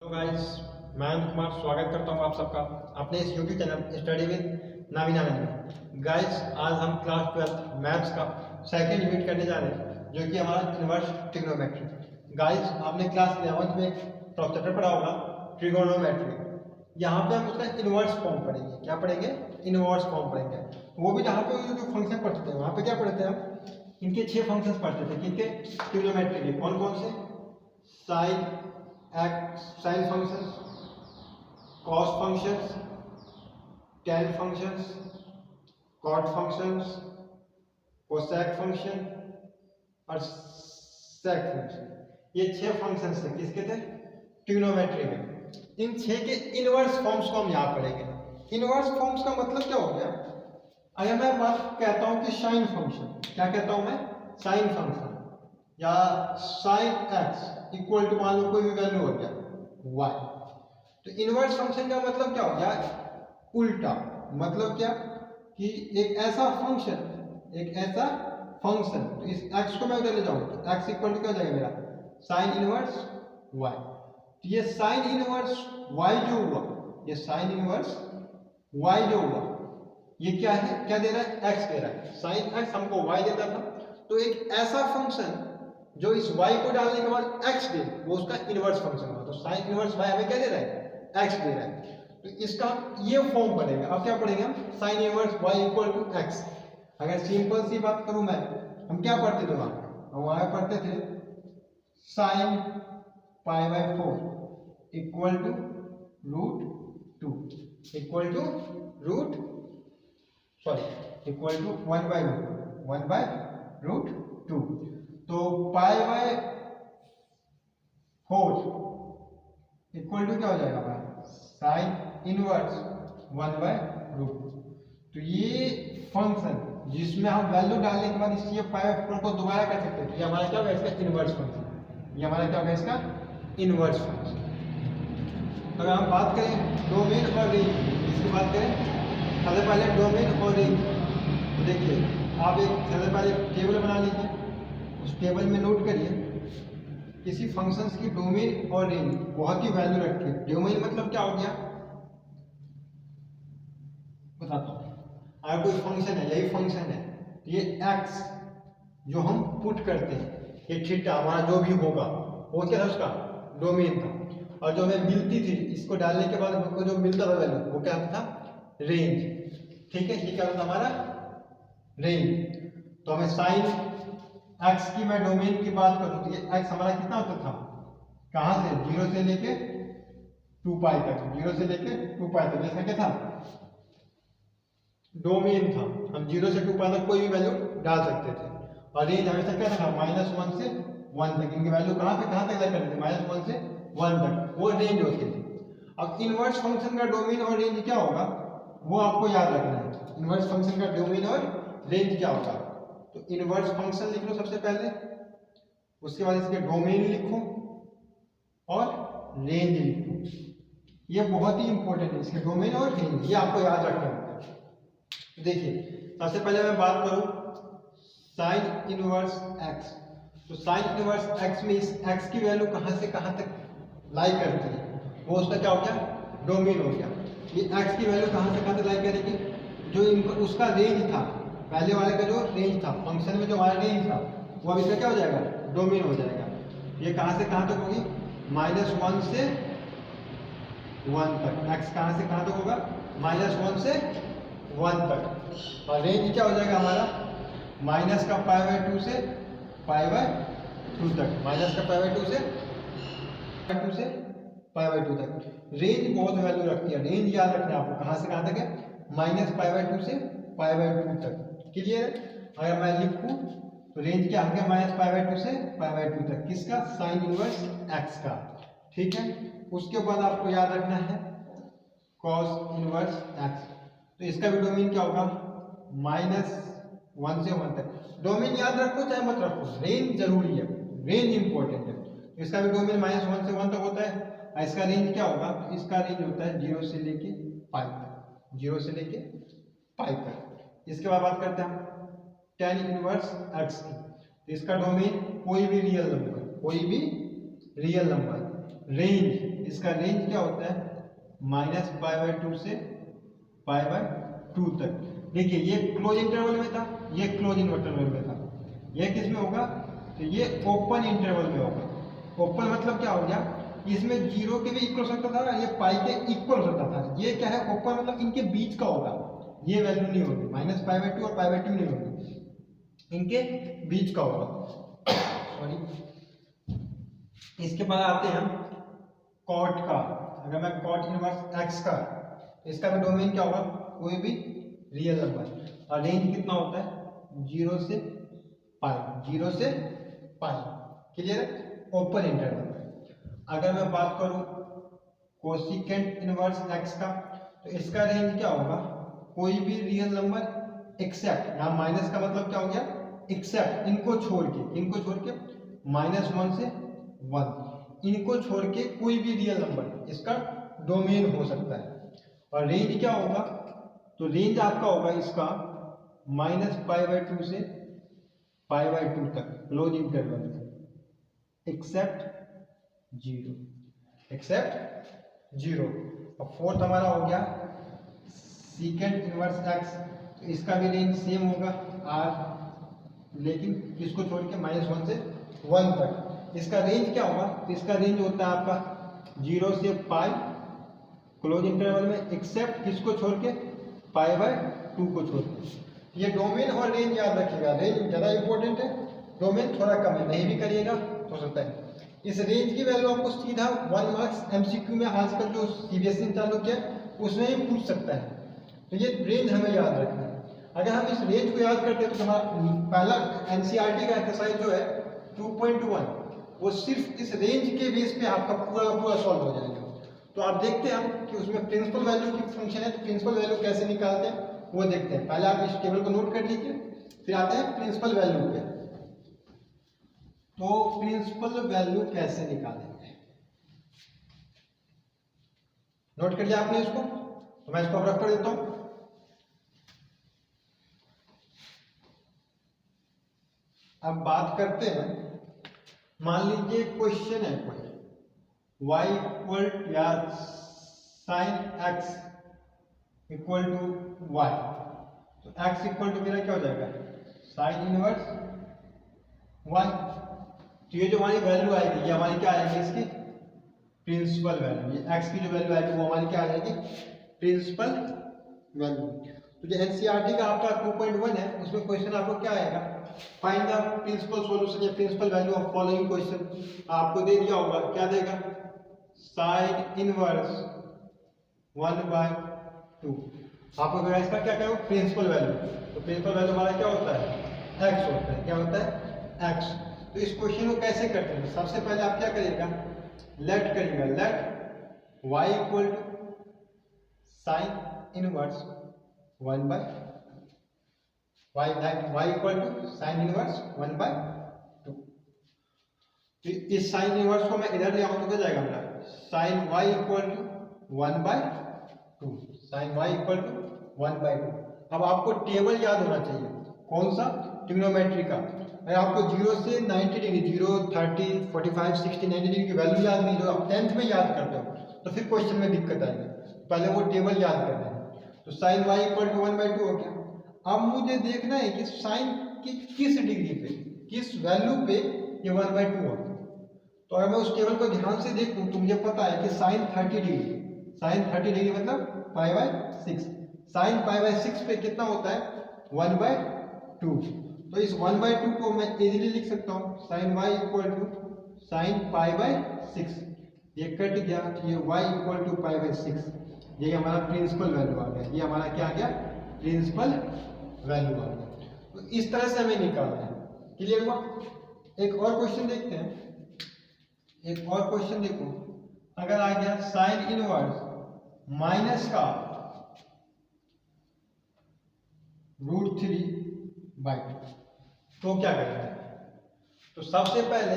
तो गाइस, मैं अनंत कुमार स्वागत करता हूं आप सबका अपने इस यूट्यूब चैनल स्टडी विद नवीन आनंद में। गाइस, आज हम क्लास 12 मैथ्स का सेकंड यूनिट करने जा रहे हैं, जो कि हमारा इनवर्स ट्रिग्नोमेट्री। गाइस, आपने क्लास 11th में एक चैप्टर पढ़ा होगा ट्रिग्नोमेट्री। यहाँ पे हम उसका इनवर्स फॉर्म पढ़ेंगे। क्या पढ़ेंगे? इनवर्स फॉर्म पढ़ेंगे। वो भी जहाँ पे जो फंक्शन पढ़ते हैं, वहाँ पे क्या पढ़ते हैं हम? इनके 6 फंक्शंस पढ़ते थे। किनके? ट्रिग्नोमेट्री के। कौन कौन से? Sine sine functions, cos functions, tan functions, cot functions, cosec function और सेक फंक्शन। ये 6 फंक्शंस थे। किसके थे? ट्रिग्नोमेट्री में। इन 6 के इनवर्स फॉर्म्स को हम यहाँ पढ़ेंगे। इनवर्स फॉर्म्स का मतलब क्या हो गया? अगर मैं बात कहता हूं कि साइन फंक्शन, क्या कहता हूं मैं? साइन फंक्शन या साइन एक्स इक्वल टू, मान लो कोई भी वैल्यू हो गया y, तो इनवर्स फंक्शन का मतलब क्या हो गया? उल्टा। मतलब क्या कि एक ऐसा फंक्शन, तो इस x को मैं उधर ले जाऊंगा तो x इक्वल टू क्या हो जाएगा मेरा? Sign inverse y। तो ये साइन इनवर्स y जो हुआ, ये साइन इनवर्स y जो हुआ, ये क्या है? क्या दे रहा है? x दे रहा है। साइन x हमको y देता था, तो एक ऐसा फंक्शन जो इस y को डालने के बाद x दे, वो उसका इनवर्स फंक्शन हुआ। तो साइन इनवर्स y हमें क्या दे रहा है? x दे रहा है। तो इसका ये फॉर्म पड़ेगा। अब क्या पढ़ेंगे हम? Sine inverse y equal to x। अगर सिंपल सी बात करूं मैं, हम क्या पढ़ते थे वहां? हम वहां पढ़ते थे sine pi by 4 equal to root 2 equal to root equal to 1 by root 2। तो पाई बाय 4 इक्वल टू क्या हो जाएगा हमारा? Sine inverse 1 by root. तो ये फंक्शन जिसमें हम वैल्यू डालने के बाद इसकी पाई बाय 4 को दोबारा कर सकते हैं, तो ये हमारा क्या होगा? इसका इनवर्स फंक्शन। ये हमारा क्या होगा? इसका इनवर्स फंक्शन। अगर हम बात करें डोमेन और रेंज, इसकी बात करें सबसे पहले डोमेन और रेंज, तो देखिए आप एक सबसे पहले टेबल बना लीजिए। उस टेबल में नोट करिए किसी फंक्शंस की डोमेन और रेंज बहुत ही वैल्यू रखिए। डोमेन मतलब क्या हो गया? बताता हूँ। अगर कोई फंक्शन है, यही फंक्शन है, तो ये x जो हम पुट करते हैं, ये थीटा हमारा जो भी होगा, वो क्या था? उसका डोमेन था। और जो हमें मिलती थी, इसको डालने के बाद हमको जो मिलता था वैल्यू, वो क्या था? रेंज। ठीक है, ये क्या होता हमारा? रेंज। तो हमें साइन x की मैं डोमेन की बात करूं तो ये x हमारा कितना होता था? कहां से? 0 से लेके 2 पाई तक। 0 से लेके 2 पाई तक इसका क्या था? डोमेन था। हम 0 से 2 पाई तक कोई भी वैल्यू डाल सकते थे। और रेंज हमेशा क्या था? -1 से 1 तक। इनकी वैल्यू कहां तक ले करते थे? -1 से 1 तक, वो रेंज होती थी। अब इनवर्स फंक्शन का डोमेन और रेंज क्या होगा, वो आपको याद रखना है। इनवर्स फंक्शन का डोमेन और रेंज क्या होगा? तो इनवर्स फंक्शन लिख लो सबसे पहले, उसके बाद इसके डोमेन लिखो और रेंज लिखो। ये बहुत ही इंपॉर्टेंट है, इसके डोमेन और रेंज, ये आपको याद रखना होगा। तो देखिए सबसे पहले मैं बात करूं साइन इनवर्स x, तो साइन इनवर्स x में इस x की वैल्यू कहां से कहां तक लाई करती है, वो उसका क्या हो गया? डोमेन हो गया। ये x की वैल्यू कहां से कहां तक लाई करेगी? जो उसका रेंज था, पहले वाले का जो रेंज था, फंक्शन में जो हमारा रेंज था, वो अब इसका क्या हो जाएगा? डोमेन हो जाएगा। ये कहां से कहां तक होगी? -1 से 1 तक। x कहां से कहां तक होगा? -1 से 1 तक। और रेंज क्या हो जाएगा हमारा? माइनस का पाई बाय 2 से पाई बाय 2 तक। माइनस का पाई बाय 2 से पाई बाय 2 तक। रेंज बहुत वैल्यू रखती है। रेंज याद रखना है आपको, कहां से कहां तक है? -पाई बाय 2 से पाई बाय 2 तक। क्लियर है? अगर मैं लिखूं तो रेंज क्या हो गया? -पाई बाय 2 से पाई बाय 2 तक। किसका? साइन इनवर्स x का। ठीक है, उसके बाद आपको याद रखना है कॉस इनवर्स x। तो इसका भी डोमेन क्या होगा? -1 से 1 तक। डोमेन याद रखो चाहे मत रखो, रेंज जरूरी है, रेंज इंपॉर्टेंट है। तो इसका भी डोमेन -1 से 1 तक होता है। और इसका रेंज क्या होगा? इसका रेंज होता है 0 से लेके पाई तक। 0 से लेके पाई तक। इसके बाद बात करते हैं हम tan इनवर्स x की। तो इसका डोमेन कोई भी रियल नंबर, रेंज इसका रेंज क्या होता है -π/2 से π/2 तक। देखिए ये क्लोज इंटरवल में था, ये क्लोज इंटरवल में था, ये किस में होगा, तो ये ओपन इंटरवल में होगा। ओपन मतलब क्या हो गया, इसमें 0 के भी इक्वल हो सकता था, ये पाई के इक्वल हो सकता था। ये क्या है, ओपन मतलब इनके बीच का होगा, ये वैल्यू नहीं होगी, -π/2 और π/2 नहीं होगी, इनके बीच का होगा। सॉरी, इसके बाद आते हैं हम कॉट का। अगर मैं कॉट इनवर्स एक्स का, इसका भी डोमेन क्या होगा, कोई भी रियल नंबर, और रेंज कितना होता है 0 से पाई, 0 से पाई, क्लियर है, ओपन इंटरवल। अगर मैं बात करूं कोसिकेंट इनवर्स एक्स का, तो इसका रेंज क्या होगा, कोई भी रियल नंबर एक्सेप्ट, यहाँ माइनस का मतलब क्या हो गया, एक्सेप्ट, इनको छोड़ के -1 से 1, इनको छोड़ के कोई भी रियल नंबर इसका डोमेन हो सकता है। और रेंज क्या होगा, तो रेंज आपका होगा इसका -π/2 से π/2 तक क्लोज इंटरवल में, एक्सेप्ट 0। और फोर्थ हमारा हो गया सीकेंट इनवर्स एक्स, तो इसका भी रेंज सेम होगा r, लेकिन इसको छोड़ के -1 से 1 तक। इसका रेंज क्या होगा, तो इसका रेंज होता है आपका 0 से पाई क्लोज इंटरवल में, एक्सेप्ट किसको छोड़ के, π/2 को छोड़ के। ये डोमेन और रेंज याद रखिएगा, रेंज ज़्यादा इंपॉर्टेंट है, डोमेन थोड़ा कम है, नहीं भी करिएगा तो हो सकता है। इस रेंज की वैल्यू आपको सीधा 1 मार्क्स एमसीक्यू में आजकल जो सीबीएसई ने चालू किया उसमें ही पूछ सकता है, तो ये रेंज हमें याद रखना है। अगर हम इस रेंज को याद करते हैं तो हमारा पहला एनसीईआरटी का एक्सरसाइज जो है 2.1, वो सिर्फ इस रेंज के बेस पे आपका पूरा सॉल्व हो जाएगा। तो आप देखते हैं कि उसमें प्रिंसिपल वैल्यू की फंक्शन है, तो प्रिंसिपल वैल्यू कैसे निकालते हैं वो देखते हैं। पहले आप इस टेबल को नोट कर लीजिए, फिर आते हैं प्रिंसिपल वैल्यू पे। तो प्रिंसिपल वैल्यू कैसे निकालेंगे, नोट कर लिया आपने इसको, तो मैं इसको रख कर देता हूं। अब बात करते हैं, मान लीजिए क्वेश्चन है कोई y इक्वल या sine x equal to y, तो x इक्वल टू मेरा क्या हो जाएगा, साइन इनवर्स y। तो ये जो हमारी वैल्यू आएगी, ये हमारी क्या आएगी, इसकी प्रिंसिपल वैल्यू, ये x की जो वैल्यू आएगी वो हमारी क्या आ जाएगी, प्रिंसिपल वैल्यू। तो जो एनसीईआरटी का आपका 2.1 है, उसमें क्वेश्चन आपको क्या आएगा, फाइंड द प्रिंसिपल सॉल्यूशन या principal value of following question. आपको दे दिया होगा, क्या देगा, साइन इनवर्स 1/2। आपको फिर इसका क्या कहो, प्रिंसिपल वैल्यू। तो प्रिंसिपल वैल्यू हमारा क्या होता है, x होता है, क्या होता है, x। तो इस क्वेश्चन को कैसे करते हैं, सबसे पहले आप क्या करिएगा, लेट करिएगा, let y equal to sine inverse 1/2, y equal to sine inverse 1/2। तो इस साइन इनवर्स को मैं इधर ले आऊं तो क्या जाएगा मेरा, sine y equal to 1/2, sine y equal to 1/2। अब आपको टेबल याद होना चाहिए, कौन सा, ट्रिग्नोमेट्री का। अगर आपको 0 से 90 डिग्री, 0, 30, 45, 60, 90 डिग्री की वैल्यू याद नहीं, जो आप 10th में याद करते हो, तो फिर क्वेश्चन में दिक्कत आएगी। पहले वो टेबल याद करना है। तो साइन y इक्वल टू 1/2 हो गया। अब मुझे देखना है कि साइन की किस डिग्री पे, किस वैल्यू पे ये 1/2 होगा। तो अगर मैं उस टेबल को ध्यान से देखूं तो मुझे पता है कि साइन 30 डिग्री, साइन 30 डिग्री मतलब π/6, साइन π/6 पे कितना होता है, 1/2। तो इस 1/2 को मैं इजीली लिख सकता हूँ, sine y equal to sine π/6, ये कट गया, ये y इक्वल टू π/6, ये हमारा प्रिंसिपल वैल्यू आ गया, ये हमारा क्या आ गया, प्रिंसिपल वैल्यू आ गया। तो इस तरह से हमें निकालना है, क्लियर हुआ। एक और क्वेश्चन देखते हैं, एक और क्वेश्चन देखो, अगर आ गया साइन इनवर्स माइनस का √3/2, तो क्या करेंगे। तो सबसे पहले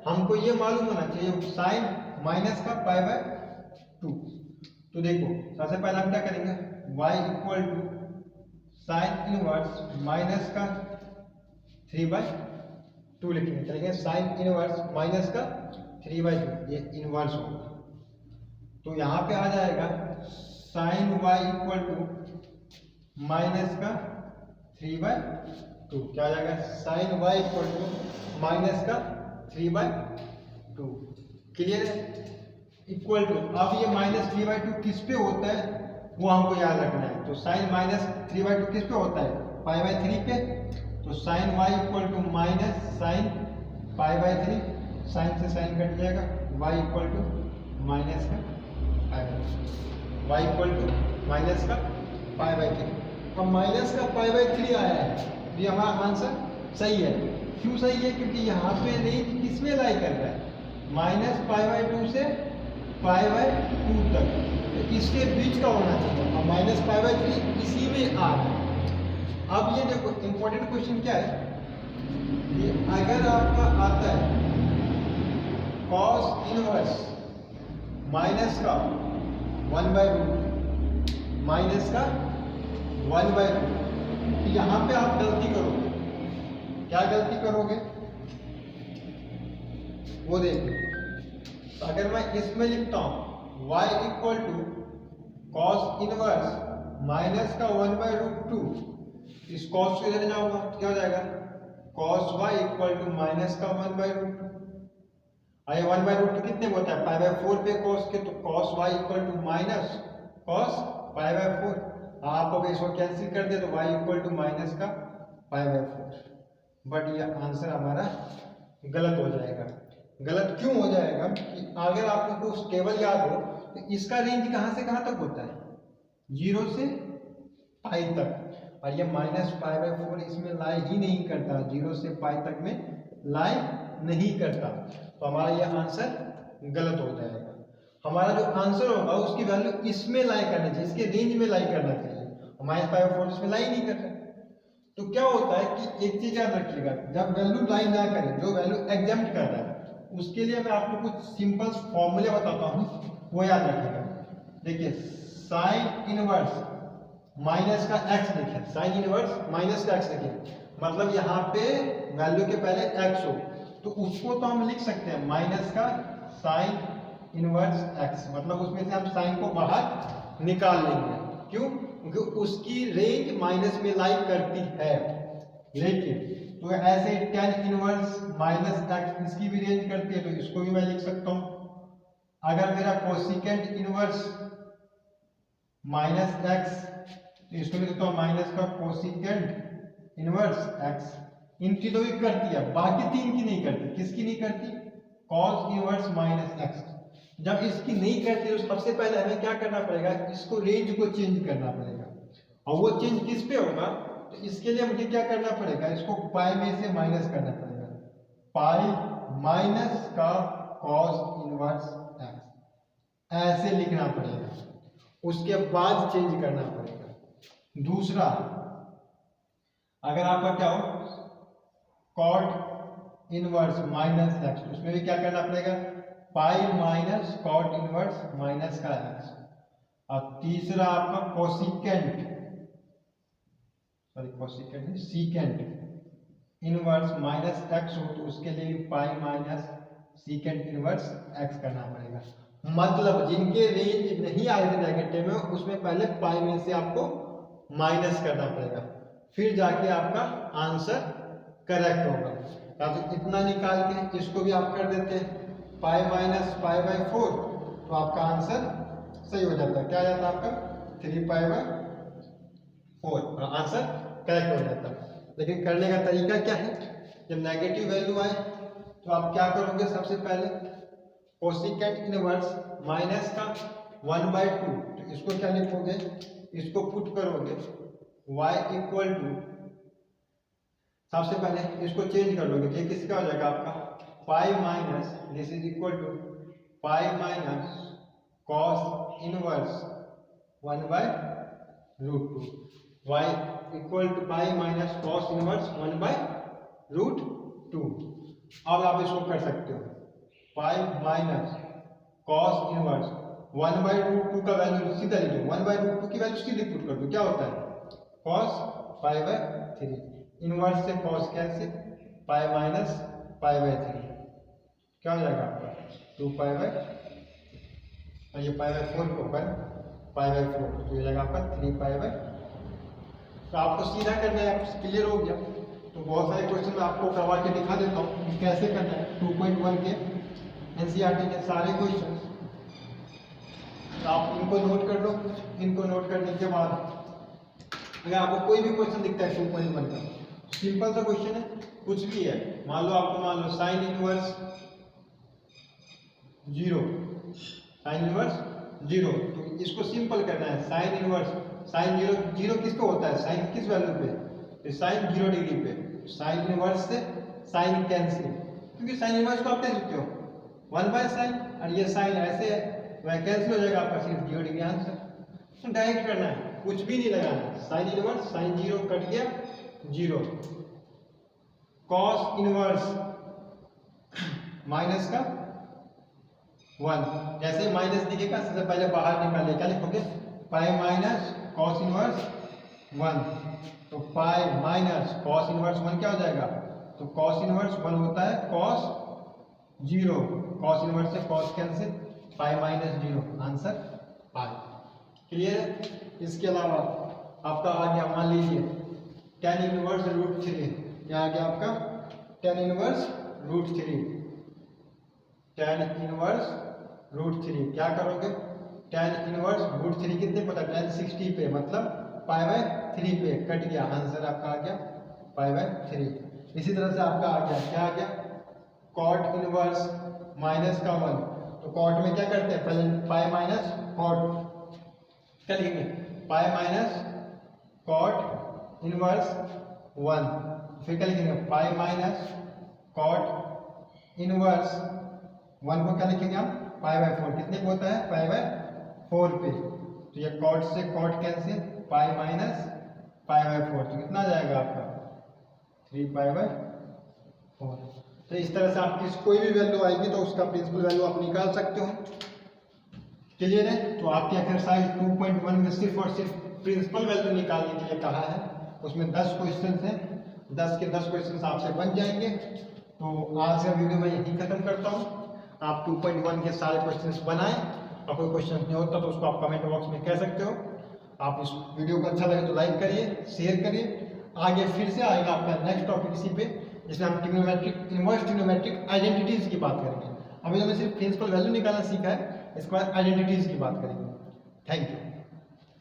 हमको ये मालूम होना चाहिए साइन माइनस का π/2। तो देखो सबसे पहले हम क्या करेंगे, y equal to sine inverse minus का 3/2 लिखेंगे, चलेंगे, साइन इनवर्स माइनस का 3/2, ये इनवर्स होगा। तो यहाँ पे आ जाएगा sine y equal to minus का 3/2। क्या आ जाएगा? Sine y equal to minus का 3/2। क्लियर है? इक्वल टू, अब ये माइनस 3/2 किस पे होता है वो हमको याद रखना है। तो साइन माइनस 3/2 किस पे होता है? π/3 पे। तो sine y equal to minus sine π/3, sine से साइन कट जाएगा, वाई इक्वल टू माइनस का π/3, वाई इक्वल टू माइनस का π/3। अब माइनस का π/3 आया है, ये हमारा आंसर सही है। क्यों सही है? क्योंकि यहाँ पे रेंज किस में लाई कर रहा है? माइनस π/2 से π/2 तक, तो इसके बीच का होना चाहिए। और माइनस π/3 इसी में आ रहा है। अब ये देखो इंपॉर्टेंट क्वेश्चन क्या है कि अगर आपका आता है कॉस इनवर्स माइनस का 1/रूट माइनस का 1/रूट, तो यहाँ पे आप गलती करोगे। क्या गलती करोगे वो देखिए। तो अगर मैं इसमें लिखता हूं y equal to cos inverse minus का 1/√2, इस कॉस को इधर जाऊंगा तो क्या हो जाएगा? Cos y equal to minus का 1/√2। आइए 1/√2 कितने होता है? π/4 पे कॉस के, तो cos y equal to minus cos π/4। आप अगर इसको कैंसिल कर दे तो y इक्वल टू माइनस का π/4। बट ये आंसर हमारा गलत हो जाएगा। गलत क्यों हो जाएगा कि अगर आपको कुछ टेबल याद हो तो इसका रेंज कहां से कहां तक होता है? 0 से पाई तक, और ये माइनस π/4 इसमें लाई ही नहीं करता, 0 से पाई तक में लाई नहीं करता। तो हमारा ये आंसर गलत हो जाएगा। हमारा जो आंसर होगा उसकी वैल्यू इसमें लाई करनी चाहिए, इसके रेंज में लाई करना चाहिए, और माइनस π/4 इसमें लाई नहीं कर रहा। तो क्या होता है कि एक चीज याद रखिएगा, जब वैल्यू लाई ना करे, जो वैल्यू एग्जाम्प्ट कर रहा है, उसके लिए मैं आपको कुछ सिंपल फॉर्मूले बताता हूं, वो याद रखिएगा। देखिए साइन इनवर्स माइनस का x लिखे, साइन इनवर्स माइनस का x लिखे, मतलब यहाँ पे वैल्यू के पहले x हो, तो उसको तो हम लिख सकते हैं माइनस का साइन इनवर्स x, मतलब उसमें से हम साइन को बाहर निकाल लेंगे। क्यों? क्योंकि उसकी रेंज माइनस में लाई करती है। लेकिन तो ऐसे tan इनवर्स माइनस x इसकी भी रेंज करती है, तो इसको भी मैं लिख सकता हूं। अगर मेरा कोसिकेंट इनवर्स माइनस x, तो इसको भी लिखता हूं माइनस का कोसिकेंट इनवर्स x। इन तीनों की करती है, बाकी तीन की नहीं करती। किसकी नहीं करती? cos inverse minus x। जब इसकी नहीं करती तो सबसे पहले हमें क्या करना पड़ेगा? इसको रेंज को चेंज करना पड़ेगा, और वो चेंज किस पे होगा? तो इसके लिए मुझे क्या करना पड़ेगा? इसको पाई में से माइनस करना पड़ेगा, पाई माइनस का cos इनवर्स x, ऐसे लिखना पड़ेगा, उसके बाद चेंज करना पड़ेगा। दूसरा, अगर आपका क्या हो cot इनवर्स माइनस x, उसमें भी क्या करना पड़ेगा? Pi minus cot inverse minus का x। और तीसरा आपका कोसिकेंट, सॉरी कोसिकेंट नहीं, सीकेंट इनवर्स माइनस x हो, तो उसके लिए भी pi minus secant inverse x करना पड़ेगा। मतलब जिनके रेंज नहीं आ रहे थे नेगेटिव में, उसमें पहले पाई में से आपको माइनस करना पड़ेगा, फिर जाके आपका आंसर करेक्ट होगा। तो इतना निकाल के इसको भी आप कर देते हैं पाई माइनस π/4, तो आपका आंसर सही हो जाता है। क्या आ जाता है आपका? 3π/4, आंसर करेक्ट हो जाता है। लेकिन करने का तरीका क्या है? जब नेगेटिव वैल्यू आए तो आप क्या करोगे? सबसे पहले कोसिकेंट इनवर्स माइनस का 1/2, तो इसको क्या लिखोगे? इसको पुट करोगे y इक्वल टू, सबसे पहले इसको चेंज कर लोगे, ये किसका हो जाएगा आपका? Pi minus, this is equal to pi minus cos inverse 1/√2, y equal to pi minus cos inverse 1/√2। अब आप इसको कर सकते हो पाई माइनस कॉस इनवर्स 1/√2 का वैल्यू सीधा लिख दो, 1/√2 की वैल्यू सीधे पुट कर दो, क्या होता है? cos π/3, इनवर्स से cos कैंसिल, पाई माइनस π/3, क्या हो जाएगा आपका? 2π/3। और ये π/4 के ऊपर π/4, तो ये लगा आपका 3π/। तो आपको सीधा करना है, आप क्लियर हो गया। तो बहुत सारे क्वेश्चन मैं आपको करवा के दिखा देता हूँ कि कैसे करना है। 2.1 के एनसीईआरटी के सारे क्वेश्चन आप इनको नोट कर लो। इनको नोट करने के बाद अगर आपको कोई भी क्वेश्चन दिखता है 2.1 का, सिंपल सा क्वेश्चन है, कुछ भी है, मान लो आपको मान लो साइन इनवर्स 0, साइन इनवर्स 0, तो इसको सिंपल करना है। साइन इनवर्स, साइन 0 किसको होता है, साइन किस वैल्यू पे, तो साइन 0 डिग्री पे। साइन इनवर्स से साइन कैंसिल, क्योंकि साइन इनवर्स को आप कह सकते हो 1/sin, और ये साइन ऐसे है, वह कैंसिल हो जाएगा, आपका सिर्फ 0 डिग्री आंसर। तो डायरेक्ट करना है, कुछ भी नहीं लगाना। साइन इनवर्स, साइन 0 कट गया 0, कॉस इनवर्स माइनस का 1, जैसे माइनस दिखेगा सबसे पहले बाहर निकालिए, क्या लिखोगे, पाई माइनस कॉस इनवर्स 1, तो पाई माइनस कॉस इनवर्स 1 क्या हो जाएगा, तो कॉस इनवर्स 1 होता है कॉस 0, कॉस इनवर्स से cos cancel, pi minus 0, answer pi. Clear है। इसके अलावा आपका आ गया, मान लीजिए tan इनवर्स रूट 3, क्या आ गया आपका tan inverse root 3, tan inverse root 3 क्या करोगे, tan इनवर्स रूट 3 कितने पता, tan 60 पे, मतलब π/3 पे, कट गया, आंसर आपका आ गया π/3। इसी तरह से आपका आ गया, क्या आ गया, cot इनवर्स माइनस का 1, तो cot में क्या करते हैं, पहले पाई माइनस cot, क्या लिखेंगे, पाई माइनस cot इनवर्स 1, फिर क्या लिखेंगे, पाई माइनस cot इनवर्स 1 को क्या लिखेंगे हम, π/4, कितने को होता है, π/4 पे, तो ये cot से cot कैंसिल, पाई माइनस π/4, तो कितना जाएगा आपका 3π/4। तो इस तरह से आपकी कोई भी वैल्यू आएगी तो उसका प्रिंसिपल वैल्यू आप निकाल सकते हो। क्लियर है। तो आपकी एक्सरसाइज 2.1 में सिर्फ और सिर्फ प्रिंसिपल वैल्यू निकालने के लिए कहा है, उसमें 10 क्वेश्चन हैं, 10 के 10 क्वेश्चन आपसे बन जाएंगे। तो आज का वीडियो मैं यहीं खत्म करता हूँ। आप 2.1 के सारे क्वेश्चन बनाएं, और कोई क्वेश्चन नहीं होता तो उसको आप कमेंट बॉक्स में कह सकते हो। आप इस वीडियो को अच्छा लगे तो लाइक करिए, शेयर करिए। आगे फिर से आएगा आपका नेक्स्ट टॉपिक इसी पे, जिसमें हम ट्रिग्नोमेट्रिक, इनवर्स ट्रिग्नोमेट्रिक आइडेंटिटीज की बात करेंगे। अभी हमने सिर्फ प्रिंसिपल वैल्यू निकालना सीखा है, इसके बाद आइडेंटिटीज की बात करेंगे। Thank you.